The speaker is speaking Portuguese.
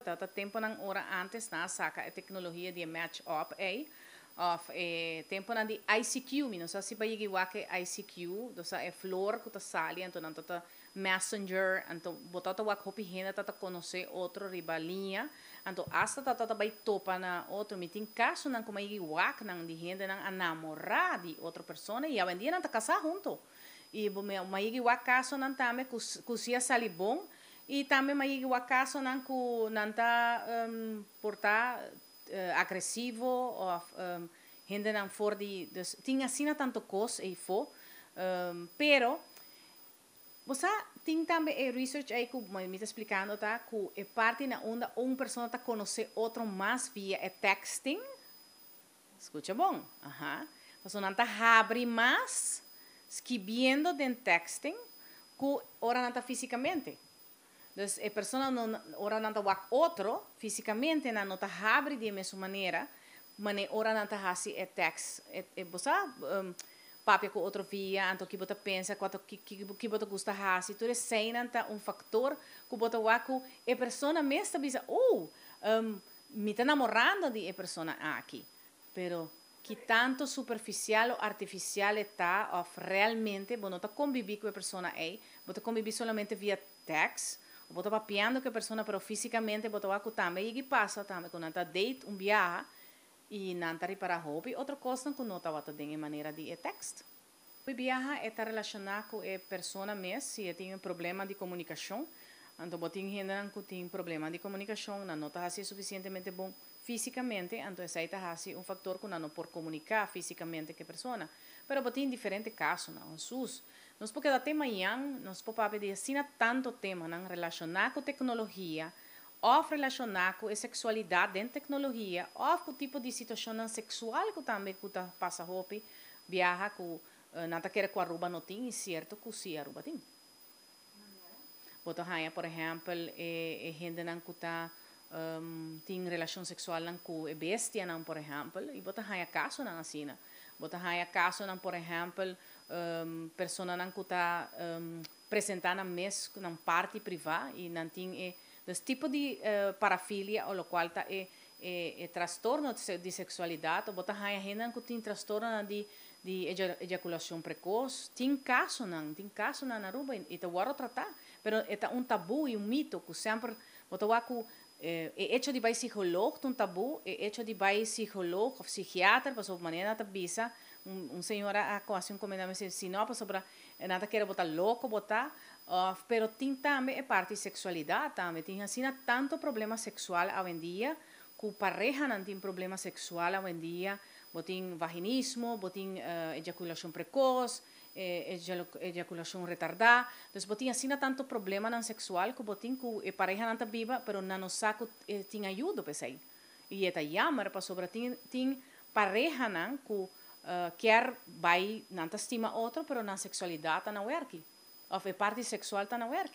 Tata tempo ng ora antes na saka a tecnologia de match up of tempo na di ICQ mino sa si bayigi wake ICQ do sa flor ko ta sali anto nan tota messenger anto botata wak hopi hena tata conhecer outro ribalinha anto hasta tata bay topa na outro meeting caso nan kumayigi wak nang di henda nang namorar di outra persona e avendia nan ta casar junto e mayigi wak caso nan tame kusia salibong e também mai o acaso não que não tá portar agressivo ou ainda não for de tinha assim tanto coisa e for pero você tem também research aí que me está explicando tá que é parte na onda uma pessoa tá conhecer outro mais via texting escuta bom você não tá abre mais escrevendo de texting que ora não tá fisicamente. Dus a pessoa não ora não tá outro fisicamente não tá abre de mesma maneira, mas ora não tá assim é text é você papel com outro via, então que você pensa quanto que você gosta assim, tudo isso não tá fator que você waku a pessoa mesmo bisa me tá namorando de a pessoa aqui, pero que tanto superficial ou artificial está ou realmente você não tá conviver com a pessoa aí, você convive somente via text. Bota papiando que a pessoa, pero fisicamente bota o também e que passa também quando anda date viaje e não está para hobby outra coisa que não está de maneira de text. O viaje está relacionado com a pessoa mesmo se tem problema de comunicação, então botin gente que tem problema de comunicação não está assim suficientemente bom fisicamente, então essa está assim fator que não por comunicar fisicamente que a pessoa, pero botin diferentes casos, não sus nós porque até amanhã nós podemos de assim tanto tema não relacionado com tecnologia, ou relacionado com a sexualidade dentro da tecnologia, ou com o tipo de situação sexual que também que passa roupa, viaja com nada quer com a roupa não tem, certo que se a roupa tem. Bota raia, por exemplo, gente não que tem relação sexual não com a bestia não, por exemplo, e bota raia caso não assim, bota raia caso não, por exemplo pessoa não que está apresentando na mes na parte privada e não tem esse tipo de parafilia ou o qual está transtorno de sexualidade ou bota raia gente que tem transtorno de ejaculação precoce tem caso na ruba e te vou tratar pero é tabu e mito que sempre bota waku hecho de vai psicólogo um tabu hecho de vai psicólogo ou psiquiatra para sua maneira de bisa senhora quase comentário se não para sobre nada quer botar louco botar pero tem também parte de sexualidade também tem assim tanto problema sexual hoje em dia que pareja não tem problema sexual hoje em dia botin vaginismo botin ejaculação precoce ejaculação retardada então botin assim tanto problema não sexual que botin que pareja não está viva pero não sabe tem ajuda para isso e é jammer para sobre tem pareja não que quer vai não estima outro, pero na sexualidade não work. Ou a parte sexual não work.